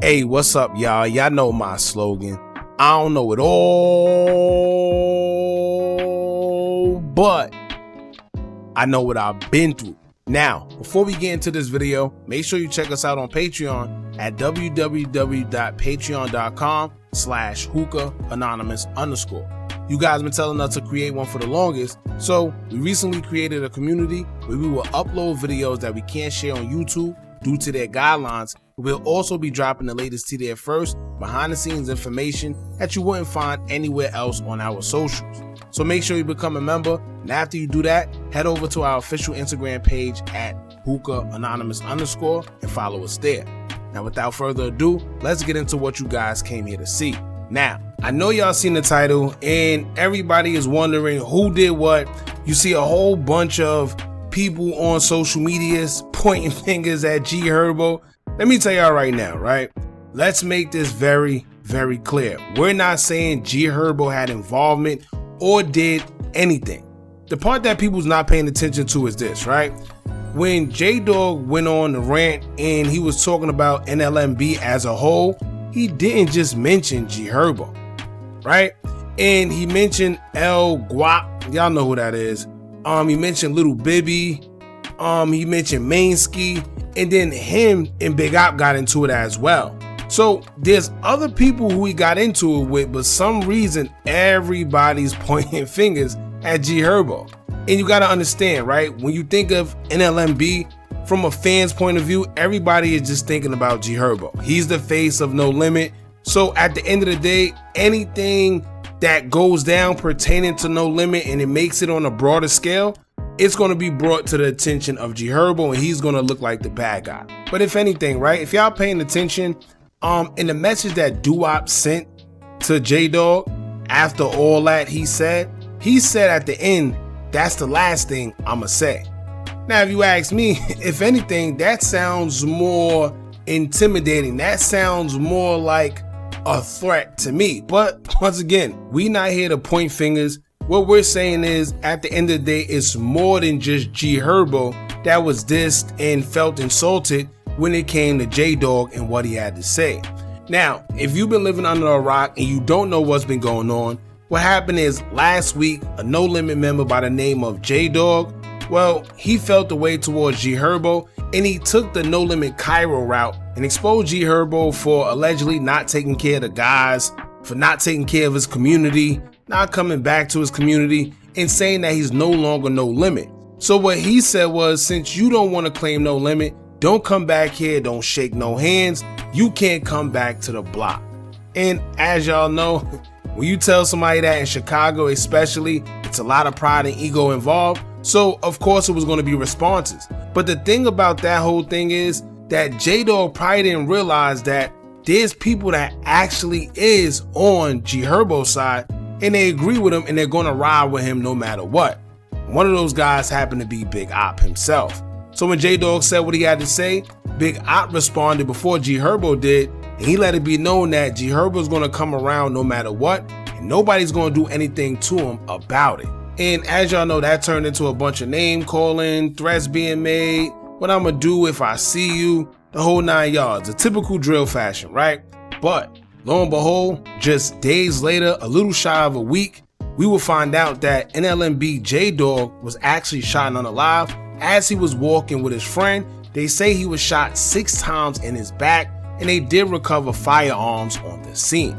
Hey, what's up, y'all? Y'all know my slogan. I don't know it all, but I know what I've been through. Now, before we get into this video, make sure you check us out on Patreon at www.patreon.com/Hookah Anonymous _. You guys been telling us to create one for the longest, so we recently created a community where we will upload videos that we can't share on YouTube due to their guidelines. We'll also be dropping the latest to there first, behind the scenes information that you wouldn't find anywhere else on our socials. So make sure you become a member, and after you do that, head over to our official Instagram page at Hookah Anonymous _ and follow us there. Now, without further ado, let's get into what you guys came here to see. Now, I know y'all seen the title and everybody is wondering who did what. You see a whole bunch of people on social medias pointing fingers at G Herbo. Let me tell y'all right now, right? Let's make this very, very clear. We're not saying G Herbo had involvement or did anything. The part that people's not paying attention to is this, right? When J-Dog went on the rant and he was talking about NLMB as a whole, he didn't just mention G Herbo, right? And he mentioned El Guap, y'all know who that is. He mentioned Little Bibby, he mentioned Mainski, and then him and Big Op got into it as well. So there's other people who he got into it with, but some reason everybody's pointing fingers at G Herbo. And you gotta understand, right? When you think of NLMB from a fan's point of view, everybody is just thinking about G Herbo. He's the face of NoLimit. So at the end of the day, anything that goes down pertaining to NoLimit and it makes it on a broader scale, it's going to be brought to the attention of G Herbo, and he's going to look like the bad guy. But if anything, right, if y'all paying attention, in the message that Doo-Wop sent to J-Dog after all that he said at the end, that's the last thing I'ma say. Now, if you ask me, if anything, that sounds more intimidating. That sounds more like a threat to me. But once again, we not here to point fingers. What we're saying is, at the end of the day, it's more than just G Herbo that was dissed and felt insulted when it came to J-Dog and what he had to say. Now, if you've been living under a rock and you don't know what's been going on, what happened is last week, a NoLimit member by the name of J-Dog, well, he felt the way towards G Herbo, and he took the NoLimit Cairo route and exposed G Herbo for allegedly not taking care of the guys, for not taking care of his community, not coming back to his community, and saying that he's no longer NoLimit. So what he said was, since you don't want to claim NoLimit, don't come back here, don't shake no hands, you can't come back to the block. And as y'all know, when you tell somebody that in Chicago especially, it's a lot of pride and ego involved, so of course it was going to be responses. But the thing about that whole thing is that J-Dog probably didn't realize that there's people that actually is on G Herbo's side, and they agree with him and they're gonna ride with him no matter what. One of those guys happened to be Big Op himself. So when J-Dog said what he had to say, Big Op responded before G Herbo did, and he let it be known that G Herbo's gonna come around no matter what, and nobody's gonna do anything to him about it. And as y'all know, that turned into a bunch of name calling, threats being made, what I'ma do if I see you, the whole 9 yards, a typical drill fashion, right? But lo and behold, just days later, a little shy of a week, we will find out that NLMB J-Dog was actually shot unalive as he was walking with his friend. They say he was shot 6 times in his back, and they did recover firearms on the scene.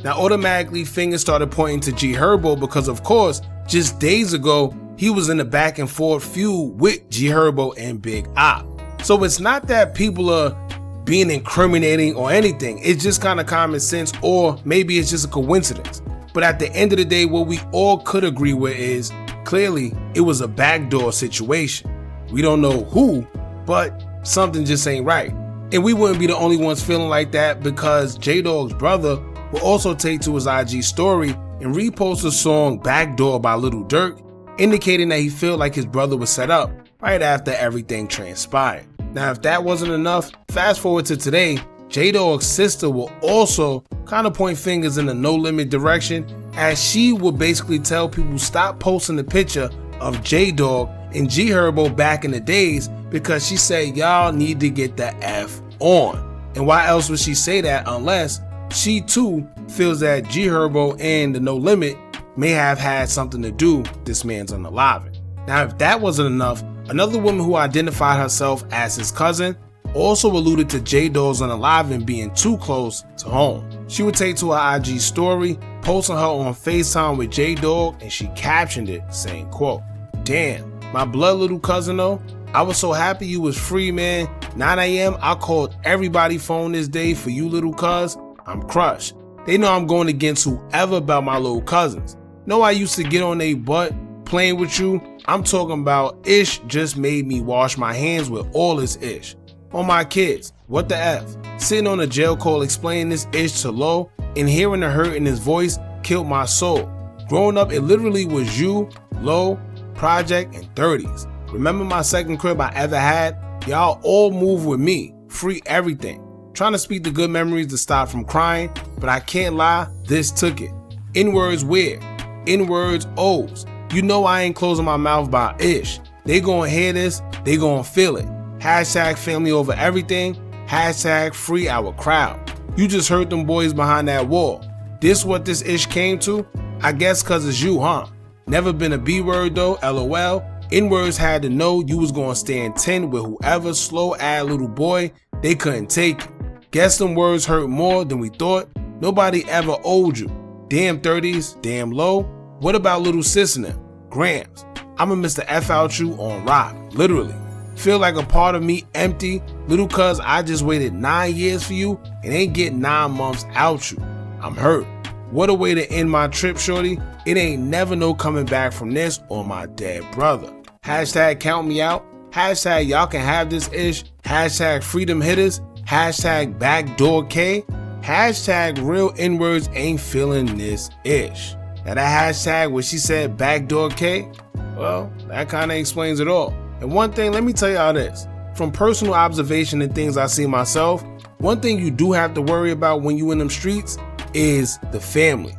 Now, automatically, fingers started pointing to G Herbo because, of course, just days ago, he was in the back and forth feud with G Herbo and Big Op. So it's not that people are being incriminating or anything. It's just kind of common sense, or maybe it's just a coincidence. But at the end of the day, what we all could agree with is clearly it was a backdoor situation. We don't know who, but something just ain't right. And we wouldn't be the only ones feeling like that, because J-Dog's brother will also take to his IG story and repost the song Backdoor by Lil Durk, indicating that he felt like his brother was set up right after everything transpired. Now, if that wasn't enough, fast forward to today, J-Dog's sister will also kind of point fingers in the NoLimit direction, as she would basically tell people stop posting the picture of J-Dog and G Herbo back in the days, because she said y'all need to get the F on. And why else would she say that unless she too feels that G Herbo and the NoLimit may have had something to do with this man's unaliving. Now, if that wasn't enough, another woman who identified herself as his cousin also alluded to J-Dog's unaliving being too close to home. She would take to her IG story, posting her on FaceTime with J-Dog, and she captioned it saying, quote, "Damn, my blood little cousin though, I was so happy you was free, man. 9 a.m. I called everybody phone this day for you little cuz. I'm crushed. They know I'm going against whoever about my little cousins. Know I used to get on they butt playing with you. I'm talking about Ish just made me wash my hands with all this Ish. On my kids, what the F? Sitting on a jail call explaining this Ish to Lo and hearing the hurt in his voice killed my soul. Growing up, it literally was you, Lo, Project, and 30s. Remember my second crib I ever had? Y'all all move with me, free everything. Trying to speak the good memories to stop from crying, but I can't lie, this took it. N-words weird, N-words O's. You know I ain't closing my mouth about Ish. They gonna hear this, they gonna feel it. Hashtag family over everything, hashtag free our crowd. You just heard them boys behind that wall. This what this Ish came to? I guess cause it's you, huh? Never been a B-word though, LOL. N-words had to know you was gonna stand 10 with whoever slow-ass little boy, they couldn't take it. Guess them words hurt more than we thought. Nobody ever owed you. Damn 30s, damn Low. What about little sis and them? Grams. I'ma miss the F out you on rock, literally. Feel like a part of me empty, little cuz I just waited 9 years for you and ain't get 9 months out you. I'm hurt. What a way to end my trip, shorty. It ain't never no coming back from this or my dead brother. Hashtag count me out. Hashtag y'all can have this Ish. Hashtag freedom hitters. Hashtag backdoor K. Hashtag real N-words ain't feeling this Ish. Now that hashtag where she said backdoor K, well, that kind of explains it all. And one thing, let me tell y'all this. From personal observation and things I see myself, one thing you do have to worry about when you in them streets is the family.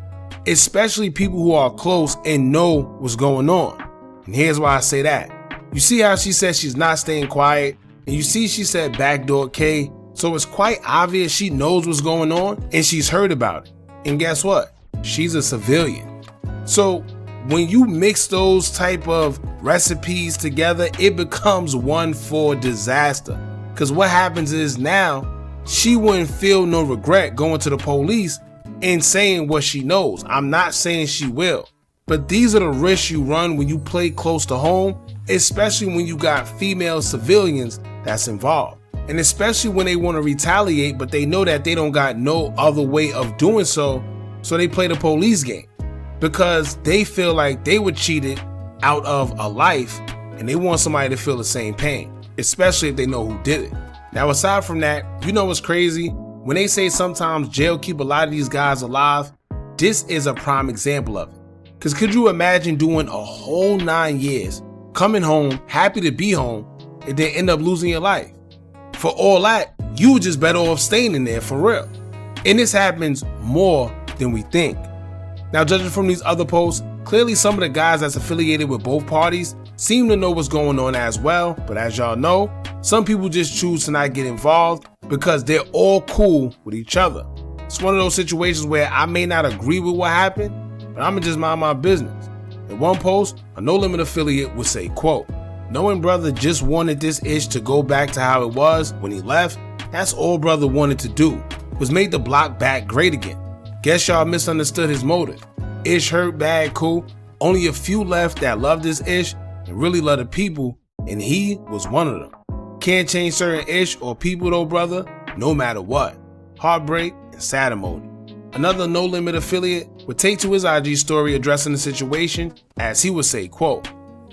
Especially people who are close and know what's going on. And here's why I say that. You see how she said she's not staying quiet, and you see she said backdoor K, so it's quite obvious she knows what's going on and she's heard about it. And guess what? She's a civilian. So when you mix those type of recipes together, it becomes one for disaster. Because what happens is now she wouldn't feel no regret going to the police and saying what she knows. I'm not saying she will. But these are the risks you run when you play close to home, especially when you got female civilians that's involved. And especially when they want to retaliate, but they know that they don't got no other way of doing so, so they play the police game. Because they feel like they were cheated out of a life and they want somebody to feel the same pain, especially if they know who did it. Now, aside from that, you know what's crazy? When they say sometimes jail keep a lot of these guys alive, this is a prime example of it. Because could you imagine doing a whole 9 years, coming home, happy to be home, and then end up losing your life? For all that, you were just better off staying in there for real. And this happens more than we think. Now, judging from these other posts, clearly some of the guys that's affiliated with both parties seem to know what's going on as well, but as y'all know, some people just choose to not get involved because they're all cool with each other. It's one of those situations where I may not agree with what happened, but I'ma just mind my business. In one post, a NoLimit affiliate would say, quote, "Knowing brother just wanted this Ish to go back to how it was when he left, that's all brother wanted to do, was make the block back great again. Guess y'all misunderstood his motive. Ish hurt bad, cool. Only a few left that love this Ish and really love the people, and he was one of them. Can't change certain Ish or people though, brother, no matter what. Heartbreak and sad emoji." Another NoLimit affiliate would take to his IG story addressing the situation as he would say, quote,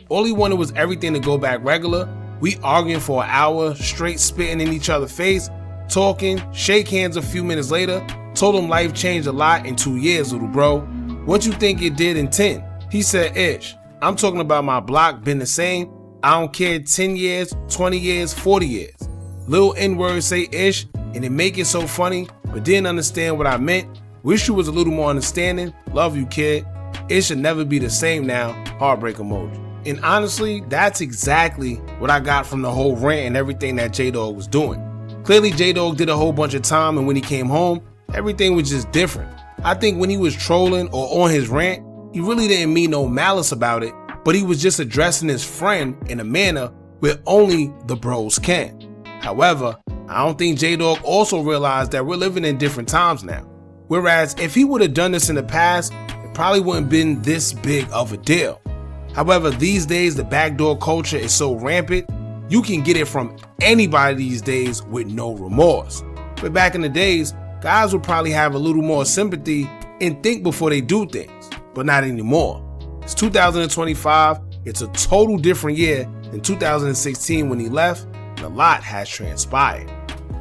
"All he wanted was everything to go back regular. We arguing for an hour, straight spitting in each other's face, talking, shake hands a few minutes later, told him life changed a lot in 2 years, little bro. What you think it did in 10? He said, Ish, I'm talking about my block been the same. I don't care 10 years, 20 years, 40 years. Little N-words say Ish and it make it so funny, but didn't understand what I meant. Wish you was a little more understanding. Love you, kid. It should never be the same now. Heartbreak emoji." And honestly, that's exactly what I got from the whole rant and everything that J-Dog was doing. Clearly J-Dog did a whole bunch of time, and when he came home, everything was just different. I think when he was trolling or on his rant, he really didn't mean no malice about it, but he was just addressing his friend in a manner where only the bros can. However, I don't think J-Dog also realized that we're living in different times now. Whereas if he would have done this in the past, it probably wouldn't have been this big of a deal. However, these days the backdoor culture is so rampant, you can get it from anybody these days with no remorse. But back in the days, guys would probably have a little more sympathy and think before they do things, but not anymore. It's 2025, it's a total different year than 2016 when he left, and a lot has transpired.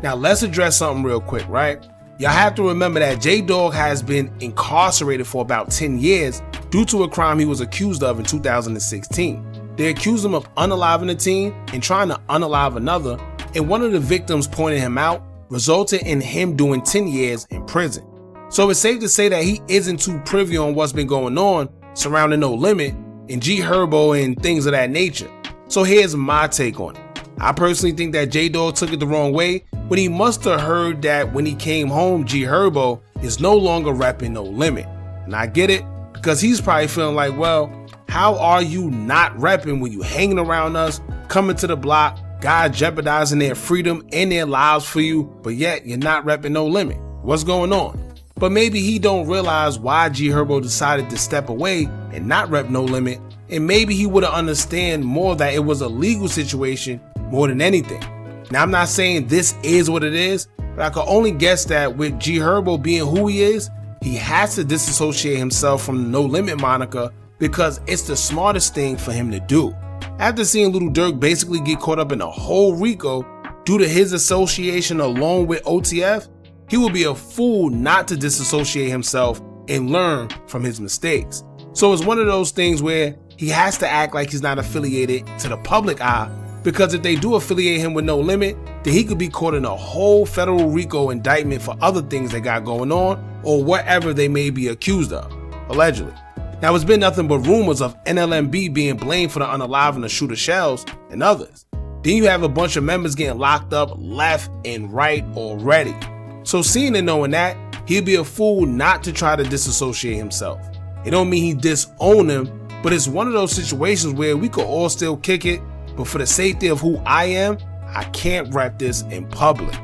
Now let's address something real quick, right? Y'all have to remember that J-Dog has been incarcerated for about 10 years due to a crime he was accused of in 2016. They accused him of unaliving a teen and trying to unalive another, and one of the victims pointed him out, resulted in him doing 10 years in prison. So it's safe to say that he isn't too privy on what's been going on surrounding NoLimit and Herbo and things of that nature. So here's my take on it. I personally think that J-Dog took it the wrong way when he must have heard that when he came home, Herbo is no longer repping NoLimit. And I get it, because he's probably feeling like, well, how are you not repping when you hanging around us, coming to the block, guys jeopardizing their freedom and their lives for you, but yet you're not repping NoLimit? What's going on? But maybe he don't realize why Herbo decided to step away and not rep NoLimit, and maybe he would have understand more that it was a legal situation more than anything. Now I'm not saying this is what it is, but I can only guess that with Herbo being who he is, he has to disassociate himself from the NoLimit moniker because it's the smartest thing for him to do. After seeing Lil Durk basically get caught up in a whole RICO due to his association along with OTF, he would be a fool not to disassociate himself and learn from his mistakes. So it's one of those things where he has to act like he's not affiliated to the public eye, because if they do affiliate him with NoLimit, then he could be caught in a whole federal RICO indictment for other things they got going on or whatever they may be accused of, allegedly. Now it's been nothing but rumors of NLMB being blamed for the unaliving of Shooter Shells and others. Then you have a bunch of members getting locked up left and right already. So seeing and knowing that, he'd be a fool not to try to disassociate himself. It don't mean he disown him, but it's one of those situations where we could all still kick it, but for the safety of who I am, I can't rep this in public,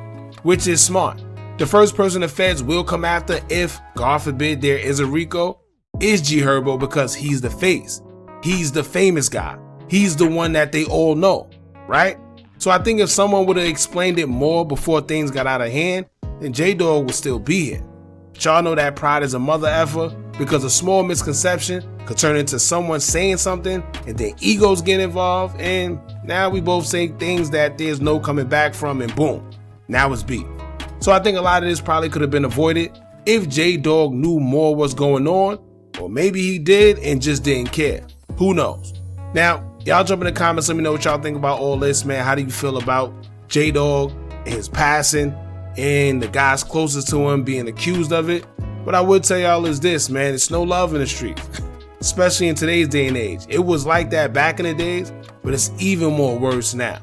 which is smart. The first person the feds will come after if, God forbid, there is a RICO, is Herbo, because he's the face. He's the famous guy. He's the one that they all know, right? So I think if someone would have explained it more before things got out of hand, then J-Dog would still be here. But y'all know that pride is a mother effer, because a small misconception could turn into someone saying something and then egos get involved, and now we both say things that there's no coming back from, and boom, now it's beef. So I think a lot of this probably could have been avoided if J-Dog knew more what's going on, or maybe he did and just didn't care. Who knows? Now, y'all jump in the comments, let me know what y'all think about all this, man. How do you feel about J-Dog and his passing and the guys closest to him being accused of it? What I would tell y'all is this, man, it's no love in the streets, especially in today's day and age. It was like that back in the days, but it's even more worse now.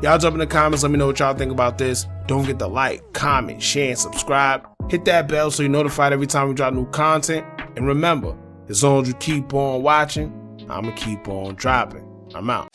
Y'all jump in the comments, let me know what y'all think about this. Don't forget to like, comment, share, and subscribe. Hit that bell so you're notified every time we drop new content. And remember, as long as you keep on watching, I'ma keep on dropping. I'm out.